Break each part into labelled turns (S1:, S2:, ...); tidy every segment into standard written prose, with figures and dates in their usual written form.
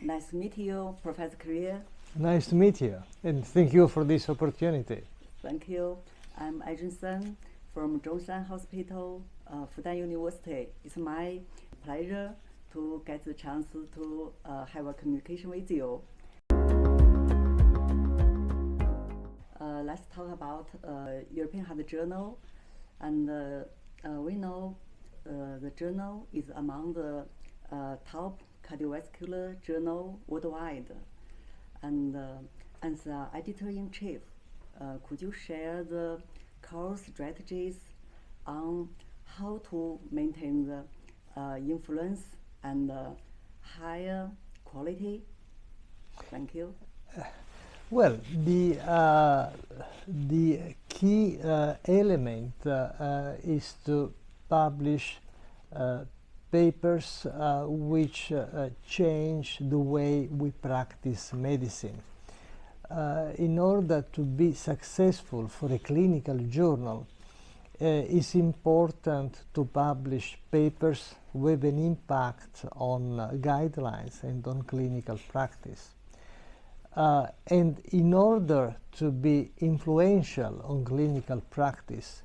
S1: Nice to meet you, Professor Crea.
S2: Nice to meet you, and thank you for this opportunity.
S1: Thank you. I'm Aijun Sun from Zhongshan Hospital, Fudan University. It's my pleasure to get the chance to have a communication with you. Let's talk about European Heart Journal, and we know the journal is among the top cardiovascular journal worldwide. And as the editor-in-chief, could you share the core strategies on how to maintain the influence and higher quality? Thank you.
S2: Well, the key element is to publish papers which change the way we practice medicine. In order to be successful for a clinical journal, it's important to publish papers with an impact on guidelines and on clinical practice. And in order to be influential on clinical practice,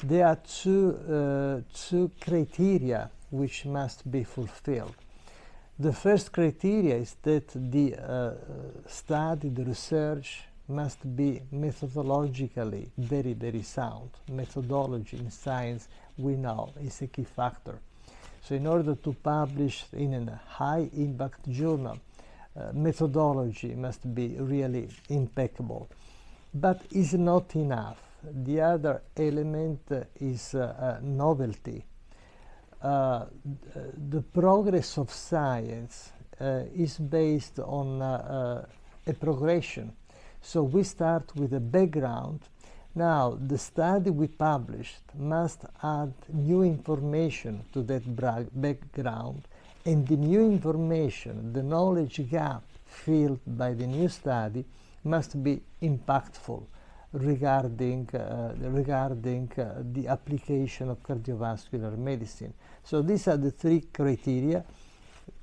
S2: there are two criteria which must be fulfilled. The first criteria is that the study, the research, must be methodologically very, very sound. Methodology in science, we know, is a key factor. So in order to publish in a high-impact journal, methodology must be really impeccable. But it's not enough. The other element is novelty. The progress of science is based on a progression. So we start with a background. Now, the study we published must add new information to that background, and the new information, the knowledge gap filled by the new study, must be impactful regarding the application of cardiovascular medicine. So these are the three criteria: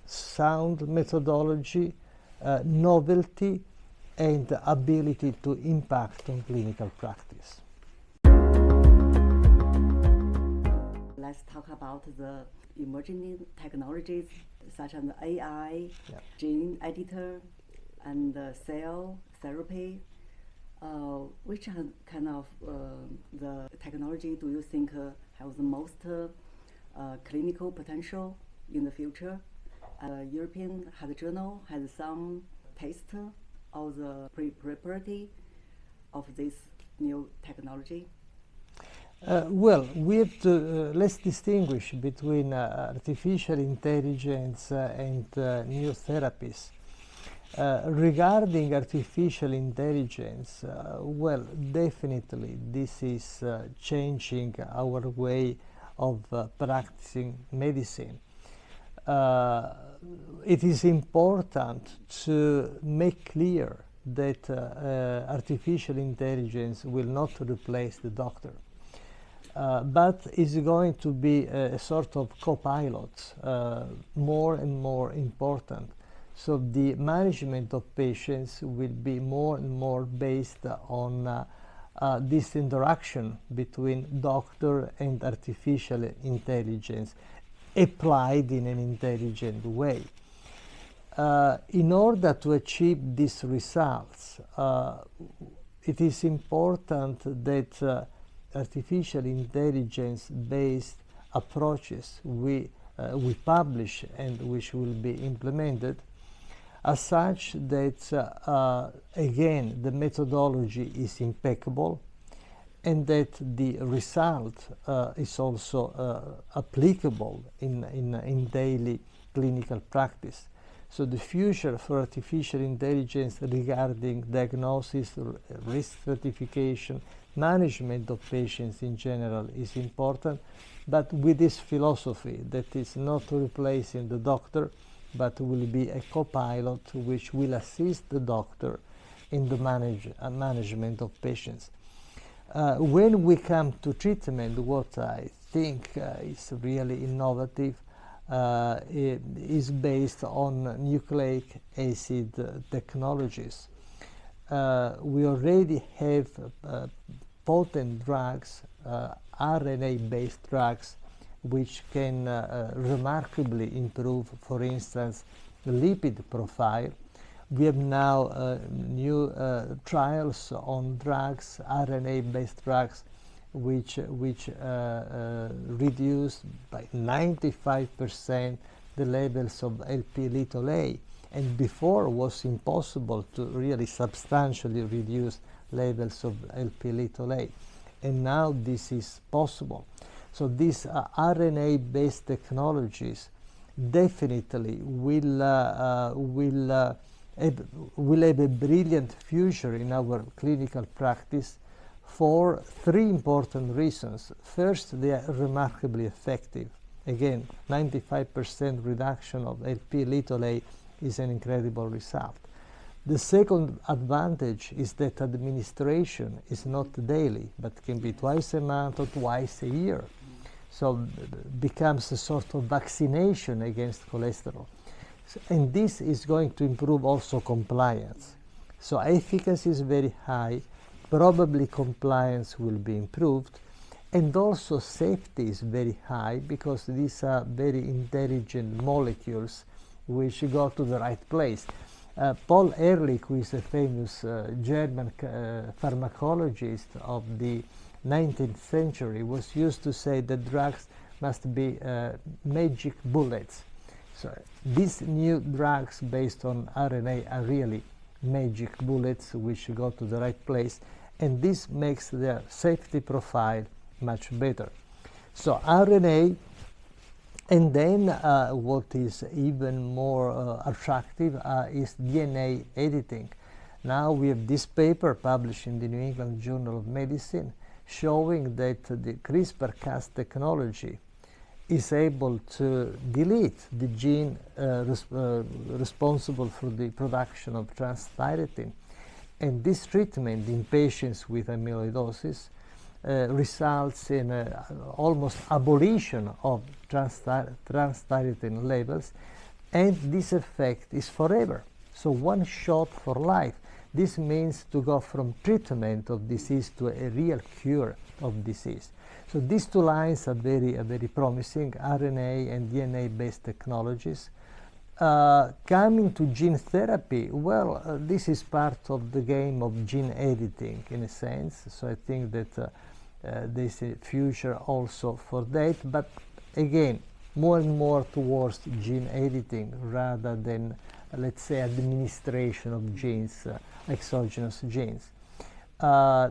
S2: sound methodology, novelty, and ability to impact on clinical practice.
S1: Let's talk about the emerging technologies such as AI, gene editor, and cell therapy. Which kind of the technology do you think has the most clinical potential in the future? European Heart Journal has some taste of the property of this new technology.
S2: Well, we have to let's distinguish between artificial intelligence and new therapies. Regarding artificial intelligence, well, definitely this is changing our way of practicing medicine. It is important to make clear that artificial intelligence will not replace the doctor, but is going to be a sort of co-pilot, more and more important. So the management of patients will be more and more based on this interaction between doctor and artificial intelligence applied in an intelligent way. In order to achieve these results, it is important that artificial intelligence-based approaches we publish and which will be implemented are such that, again, the methodology is impeccable and that the result is also applicable in daily clinical practice. So the future for artificial intelligence regarding diagnosis, risk stratification, management of patients in general is important, but with this philosophy that is not replacing the doctor, but will be a co-pilot which will assist the doctor in the management of patients. When we come to treatment, what I think is really innovative is based on nucleic acid technologies. We already have potent drugs, RNA-based drugs, which can remarkably improve, for instance, the lipid profile. We have now new trials on drugs, RNA-based drugs, which reduce by 95% the levels of Lp(a), and before was impossible to really substantially reduce levels of Lp(a), and now this is possible. So these RNA-based technologies definitely will have a brilliant future in our clinical practice for three important reasons. First, they are remarkably effective. Again, 95% reduction of Lp(a) is an incredible result. The second advantage is that administration is not daily, but can be twice a month or twice a year. So becomes a sort of vaccination against cholesterol. And this is going to improve also compliance. So efficacy is very high, probably compliance will be improved, and also safety is very high because these are very intelligent molecules which go to the right place. Paul Ehrlich, who is a famous German pharmacologist of the 19th century, was used to say that drugs must be magic bullets. So these new drugs based on RNA are really magic bullets which go to the right place, and this makes their safety profile much better. So RNA, and then what is even more attractive is DNA editing. Now we have this paper published in the New England Journal of Medicine showing that the CRISPR-Cas technology is able to delete the gene responsible for the production of transthyretin. And this treatment in patients with amyloidosis results in almost abolition of transthyretin levels, and this effect is forever. So one shot for life. This means to go from treatment of disease to a real cure of disease. So these two lines are very promising, RNA and DNA-based technologies. Coming to gene therapy, well, this is part of the game of gene editing in a sense. So I think that there's a future also for that, but again, more and more towards gene editing rather than, let's say, administration of genes, exogenous genes. So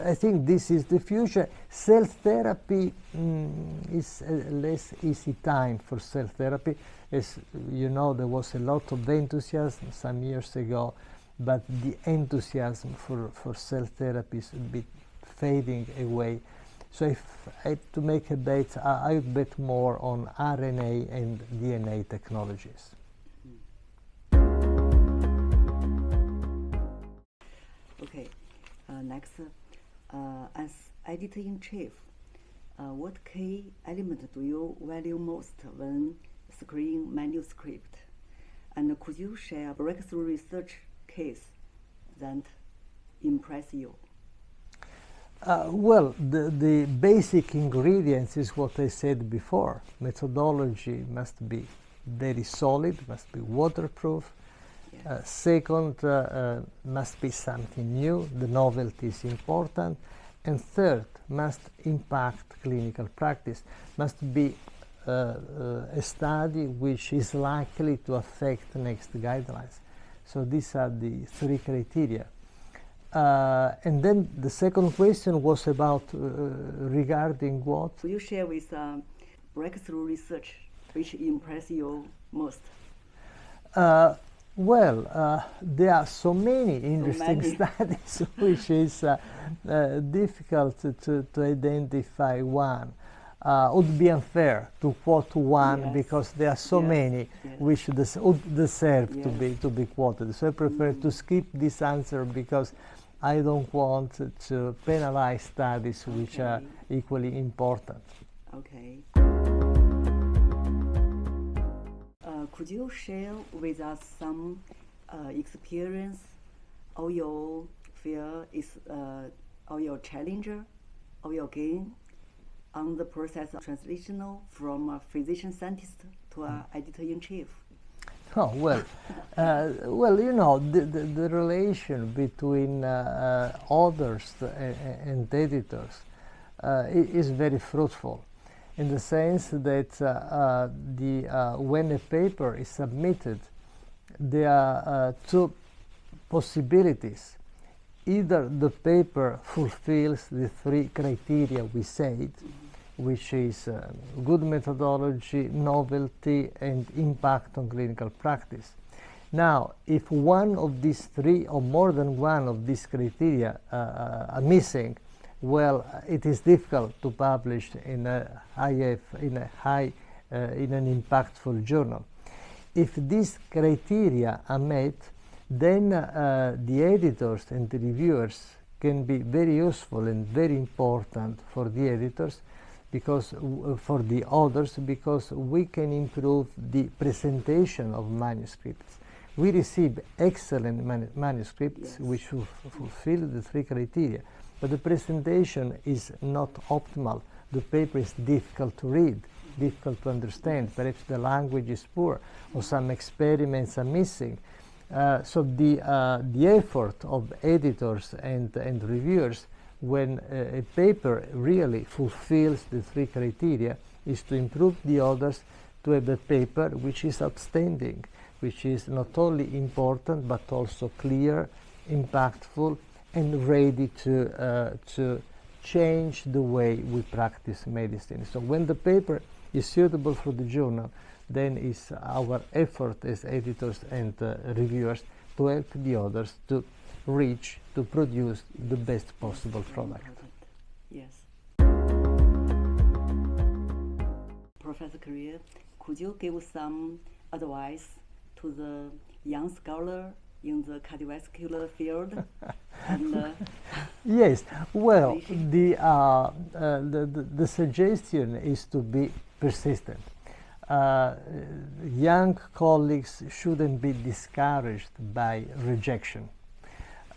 S2: I think this is the future. Cell therapy is a less easy time for cell therapy. As you know, there was a lot of enthusiasm some years ago, but the enthusiasm for cell therapy is a bit fading away. So if I had to make a bet, I would bet more on RNA and DNA technologies.
S1: Okay, next, as editor-in-chief, what key element do you value most when screening manuscript? And could you share a breakthrough research case that impressed you?
S2: Well, the basic ingredients is what I said before. Methodology must be very solid, must be waterproof. Yes. Second, must be something new. The novelty is important. And third, must impact clinical practice. Must be a study which is likely to affect next guidelines. So these are the three criteria. And then the second question was about regarding what?
S1: Will you share with breakthrough research which impressed you most?
S2: Well, there are so many interesting studies which is difficult to identify one. Would be unfair to quote one, yes, because there are so many, yes, which would deserve, yes, to be quoted. So I prefer to skip this answer because I don't want to penalize studies which are equally important.
S1: Okay. could you share with us some experience or your fear or your challenge or your gain on the process of translational from a physician scientist to an editor-in-chief?
S2: Oh, well, you know, the relation between authors and editors is very fruitful, in the sense that when a paper is submitted, there are two possibilities. Either the paper fulfills the three criteria we said, which is good methodology, novelty, and impact on clinical practice. Now, if one of these three or more than one of these criteria are missing, well, it is difficult to publish in an impactful journal. If these criteria are met, then the editors and the reviewers can be very useful and very important for the editors, because for the authors, because we can improve the presentation of manuscripts. We receive excellent manuscripts, yes, which fulfill the three criteria, but the presentation is not optimal. The paper is difficult to read, difficult to understand. Perhaps the language is poor, or some experiments are missing. So the effort of editors and reviewers, when a paper really fulfills the three criteria, is to improve the others, to have a paper which is outstanding, which is not only important but also clear, impactful, and ready to change the way we practice medicine. So when the paper is suitable for the journal, then it's our effort as editors and reviewers to help the others to produce the best possible product.
S1: Yes. Professor Crea, could you give some advice to the young scholar in the cardiovascular field? And,
S2: yes. Well, the suggestion is to be persistent. Young colleagues shouldn't be discouraged by rejection.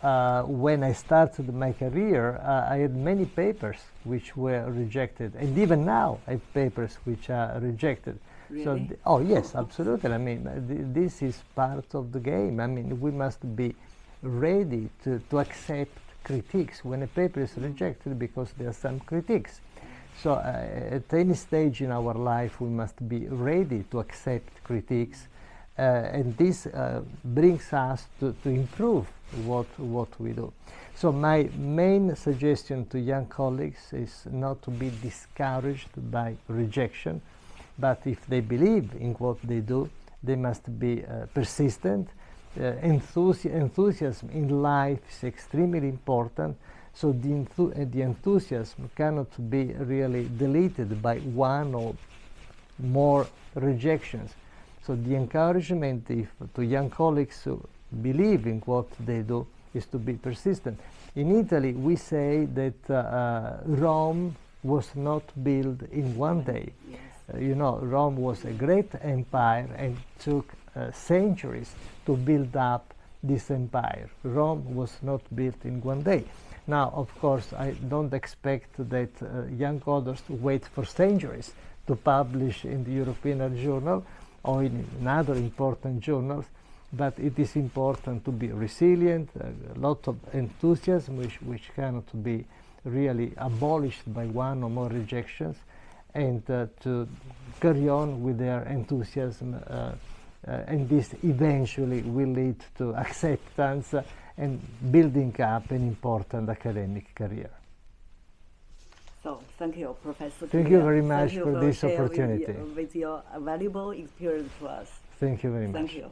S2: When I started my career, I had many papers which were rejected, and even now I have papers which are rejected.
S1: Really?
S2: So, oh yes, absolutely. I mean, this is part of the game. I mean, we must be ready to accept critiques when a paper is rejected, because there are some critiques. So at any stage in our life, we must be ready to accept critiques, and this brings us to improve what we do. So my main suggestion to young colleagues is not to be discouraged by rejection, but if they believe in what they do, they must be persistent. Enthusiasm in life is extremely important. So the enthusiasm cannot be really deleted by one or more rejections. So the encouragement to young colleagues who believe in what they do is to be persistent. In Italy, we say that Rome was not built in one day.
S1: yes.
S2: You know, Rome was a great empire and took centuries to build up this empire. Rome was not built in one day. Now, of course, I don't expect that young authors wait for centuries to publish in the European Journal or in other important journals, but it is important to be resilient, a lot of enthusiasm which cannot be really abolished by one or more rejections, and to carry on with their enthusiasm, and this eventually will lead to acceptance and building up an important academic career.
S1: So, thank you, Professor.
S2: Thank you very much for this opportunity.
S1: With your valuable experience to us.
S2: Thank you very much.
S1: Thank you.